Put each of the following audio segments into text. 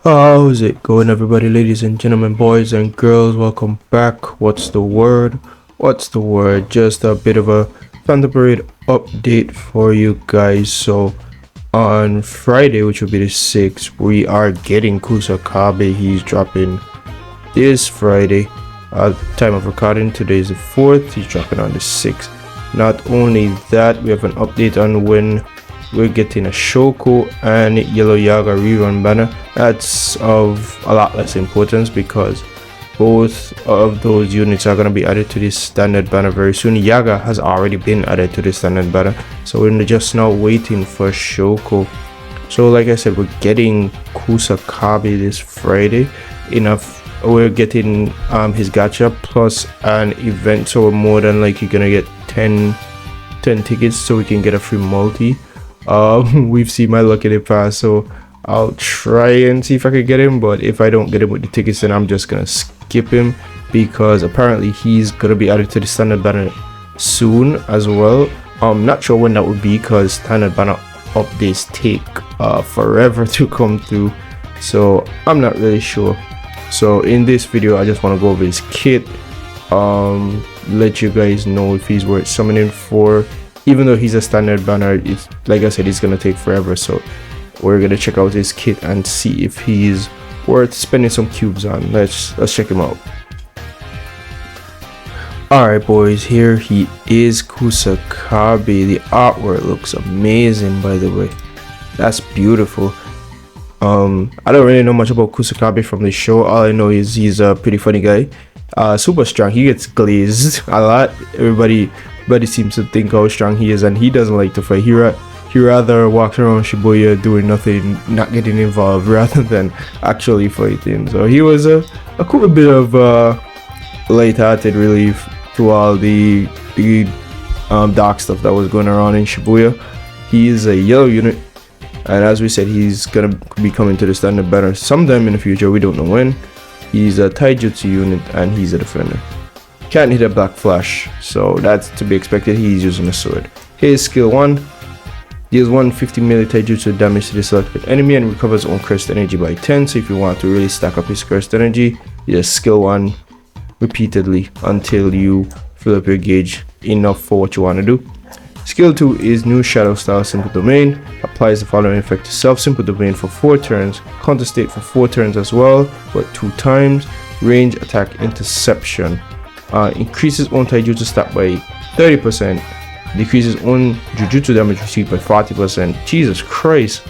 How's it going, everybody, ladies and gentlemen, boys and girls? Welcome back. What's the word? Just a bit of a Phantom Parade update for you guys. So on Friday, which will be the 6th, we are getting Kusakabe. He's dropping this Friday. Time of recording, today is the 4th. He's dropping on the 6th. Not only that, we have an update on when we're getting a Shoko and Yellow Yaga rerun banner. That's of a lot less importance because both of those units are going to be added to this standard banner very soon. Yaga has already been added to the standard banner, so we're just now waiting for Shoko. So like I said, we're getting Kusakabe this Friday. We're getting his gacha plus an event, so we're more than likely gonna get 10 tickets so we can get a free multi. We've seen my luck in the past, so I'll try and see if I can get him, but if I don't get him with the tickets, then I'm just gonna skip him because apparently he's gonna be added to the standard banner soon as well. I'm not sure when that would be because standard banner updates take forever to come through, so I'm not really sure. So in this video I just want to go over his kit, let you guys know if he's worth summoning for. Even though he's a standard banner, it's like I said, it's gonna take forever, so we're gonna check out his kit and see if he's worth spending some cubes on. Let's check him out. Alright boys, here he is, Kusakabe. The artwork looks amazing, by the way. That's beautiful. I don't really know much about Kusakabe from the show. All I know is he's a pretty funny guy, super strong. He gets glazed a lot. Everybody seems to think how strong he is, and he doesn't like to fight. He rather walks around Shibuya doing nothing, not getting involved, rather than actually fighting. So he was a cool bit of light-hearted relief to all the dark stuff that was going around in Shibuya. He is a yellow unit, and as we said, he's gonna be coming to the standard banner sometime in the future. We don't know when. He's a taijutsu unit and he's a defender. Can't hit a black flash, so that's to be expected. He's using a sword. His skill 1 deals 150 melee taijutsu damage to the selected enemy and recovers own cursed energy by 10. So if you want to really stack up his cursed energy, you just skill 1 repeatedly until you fill up your gauge enough for what you want to do. Skill 2 is new shadow style simple domain. Applies the following effect to self: simple domain for 4 turns, counter state for 4 turns as well, but 2 times. Range attack interception. Increases own taijutsu stat by 30%, decreases own jujutsu damage received by 40%. Jesus Christ.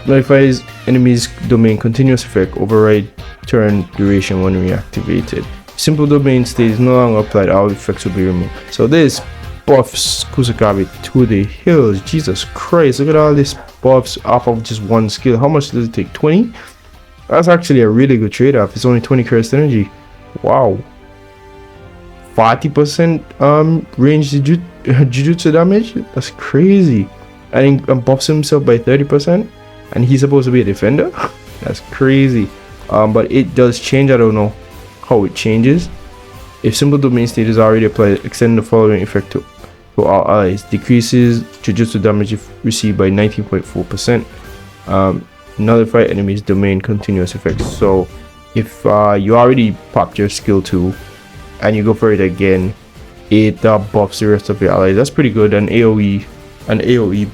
Modifies enemy's domain continuous effect, override turn duration when reactivated. Simple domain stays no longer applied, all effects will be removed. So this buffs Kusakabe to the hills. Jesus Christ, look at all this buffs off of just one skill. How much does it take? 20? That's actually a really good trade-off. It's only 20 cursed energy. Wow. 40% range jujutsu damage. That's crazy. And he buffs himself by 30%, and he's supposed to be a defender. That's crazy. But it does change. I don't know how it changes. If simple domain state is already applied, extend the following effect to all allies. Decreases jujutsu damage received by 19.4%. Nullify enemy's domain continuous effects. So if you already popped your skill 2 and you go for it again, it buffs the rest of your allies. That's pretty good. An AoE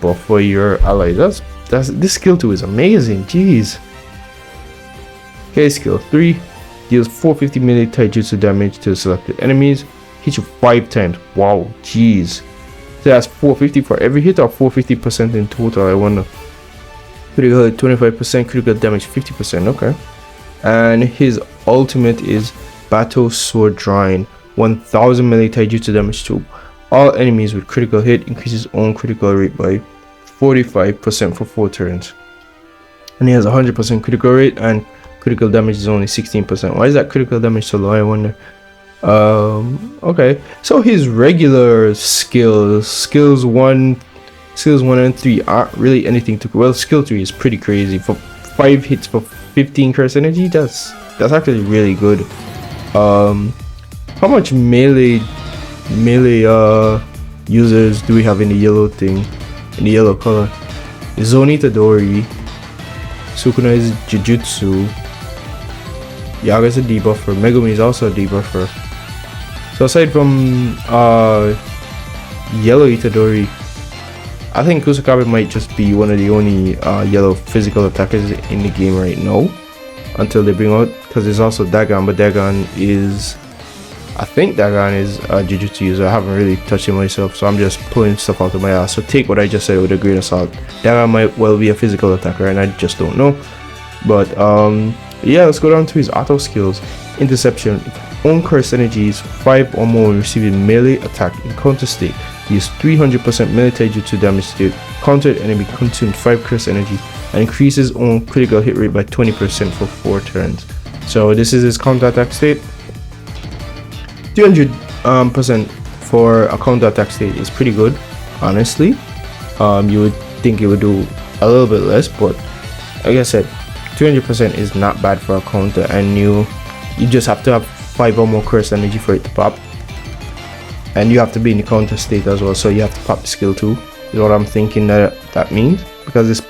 buff for your allies. This skill 2 is amazing. Jeez. Okay, skill 3 deals 450 melee taijutsu damage to selected enemies. Hits you 5 times. Wow, jeez. So that's 450 for every hit, or 450% in total, I wonder. Critical hit 25%, critical damage 50%. Okay. And his ultimate is Battle Sword Drawing. 1000 melee taijutsu damage to all enemies with critical hit, increases own critical rate by 45% for 4 turns. And he has 100% critical rate, and critical damage is only 16%. Why is that critical damage so low, I wonder? Okay, so his regular skills 1 and 3 aren't really anything to, well, skill 3 is pretty crazy. For 5 hits for 15 curse energy, that's actually really good. How much melee users do we have in the yellow thing, in the yellow color? Zonitadori, Sukuna is Jujutsu. Yaga is a debuffer. Megumi is also a debuffer. So aside from yellow Itadori, I think Kusakabe might just be one of the only yellow physical attackers in the game right now until they bring out, because there's also Dagon, but Dagon is, I think Dagon is a Jujutsu user. I haven't really touched it myself, so I'm just pulling stuff out of my ass. So take what I just said with a grain of salt. Dagon might well be a physical attacker and I just don't know. But yeah, let's go down to his auto skills. Interception. If own cursed energy is 5 or more when receiving melee attack in counter state, use 300% melee taijutsu damage state. Countered enemy consumed 5 cursed energy and increases own critical hit rate by 20% for 4 turns. So this is his counter attack state. 300% for a counter attack state is pretty good, honestly. You would think it would do a little bit less, but like I said, 300% is not bad for a counter, and you just have to have 5 or more cursed energy for it to pop, and you have to be in the counter state as well, so you have to pop the skill 2 is what I'm thinking that means, because this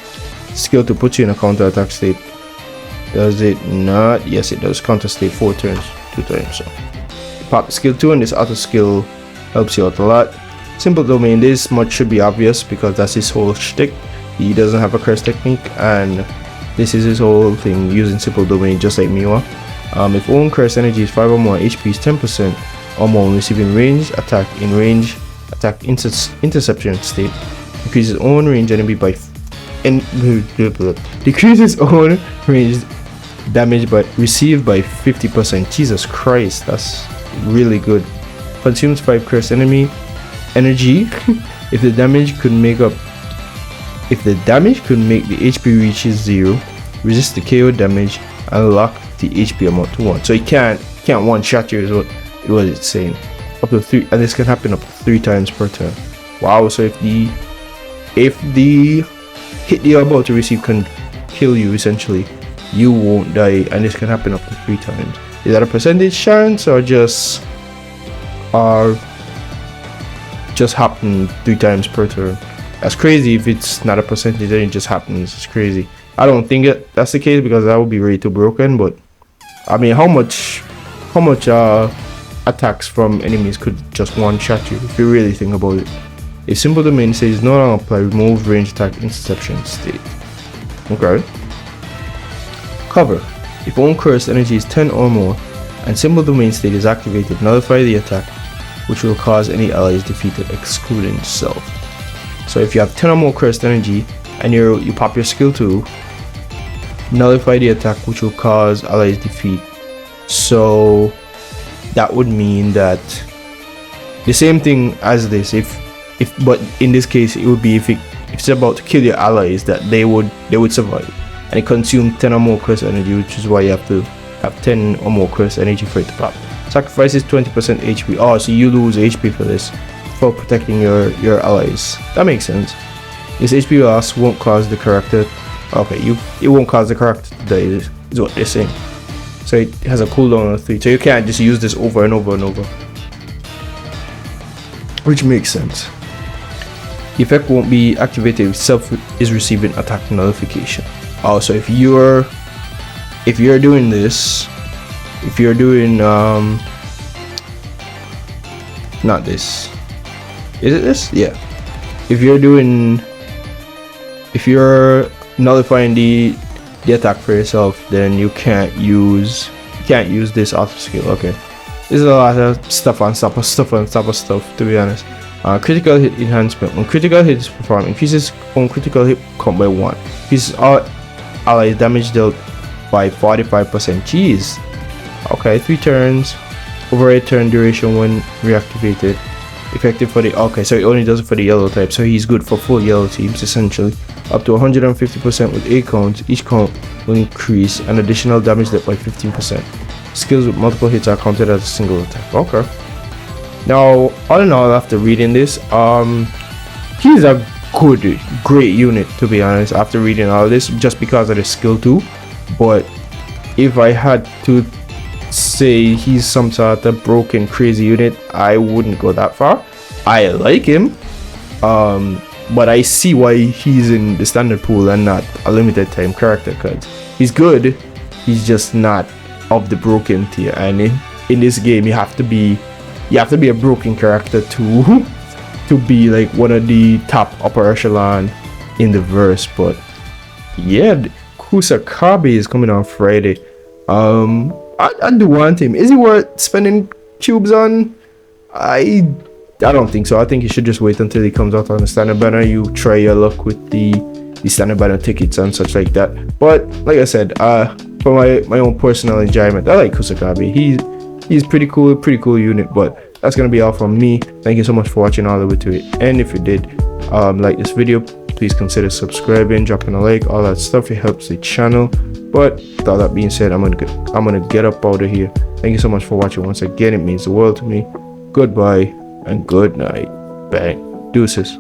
skill 2 puts you in a counter attack state. Does it not? Yes, it does. Counter state 4 turns, 2 times. So pop the skill 2, and this auto skill helps you out a lot. Simple domain, this much should be obvious because that's his whole shtick. He doesn't have a curse technique, and this is his whole thing, using simple domain just like Miwa. If own curse energy is 5 or more, HP is 10% or more when receiving range attack in range attack interception state. Increases own range enemy by decreases own range damage but received by 50%. Jesus Christ, that's really good. Consumes 5 curse enemy energy. If the damage could make the HP reaches 0, resist the KO damage and lock the HP amount to 1. So he can't one shot you is what it's saying. Up to 3, and this can happen up to 3 times per turn. Wow, so if the hit you're about to receive can kill you, essentially you won't die, and this can happen up to 3 times. Is that a percentage chance or just happen 3 times per turn? That's crazy. If it's not a percentage, then it just happens. It's crazy. I don't think that's the case, because that would be way too broken. But I mean, how much attacks from enemies could just one shot you if you really think about it? If simple domain says no longer apply, remove range attack interception state. Okay. Cover. If own curse energy is 10 or more and simple domain state is activated, nullify the attack, which will cause any allies defeated excluding self. So if you have 10 or more cursed energy and you pop your skill 2, nullify the attack, which will cause allies defeat. So that would mean that the same thing as this, but in this case it would be if it's about to kill your allies, that they would survive, and it consumes 10 or more cursed energy, which is why you have to have 10 or more cursed energy for it to pop. Sacrifices 20% HP. Oh, so you lose HP for this, for protecting your allies. That makes sense. This HP loss won't cause the character. Okay, it won't cause the character to die, is what they're saying. So it has a cooldown of 3, so you can't just use this over and over and over, which makes sense. The effect won't be activated if self is receiving attack nullification. Also, if you're doing this, if you're doing not this, is it this? Yeah. If you're nullifying the attack for yourself, then you can't use this auto skill. Okay, there's a lot of stuff on top of stuff, to be honest. Critical hit enhancement. When critical hit is performed, increases on critical hit count by 1. Increases all allies damage dealt by 45%. Jeez. Okay, 3 turns. Over a turn duration when reactivated. Effective for the, okay, so he only does it for the yellow type, so he's good for full yellow teams essentially. Up to 150% with 8 counts. Each count will increase an additional damage dealt by 15%. Skills with multiple hits are counted as a single attack. Okay. Now, all in all, after reading this, he's a great unit, to be honest, after reading all this, just because of the skill 2. But if I had to say he's some sort of broken crazy unit, I wouldn't go that far. I like him. but I see why he's in the standard pool and not a limited time character, because he's good, he's just not of the broken tier. And in this game you have to be a broken character to be like one of the top upper echelon in the verse. But yeah, Kusakabe is coming on Friday. I do want him. Is he worth spending cubes on? I don't think so. I think you should just wait until he comes out on the standard banner. You try your luck with the standard banner tickets and such like that. But like I said, for my own personal enjoyment, I like Kusakabe. He's pretty cool unit. But that's gonna be all from me. Thank you so much for watching all the way to it. And if you did like this video, please consider subscribing, dropping a like, all that stuff. It helps the channel. But with all that being said, I'm gonna get up out of here. Thank you so much for watching once again. It means the world to me. Goodbye and good night. Bang. Deuces.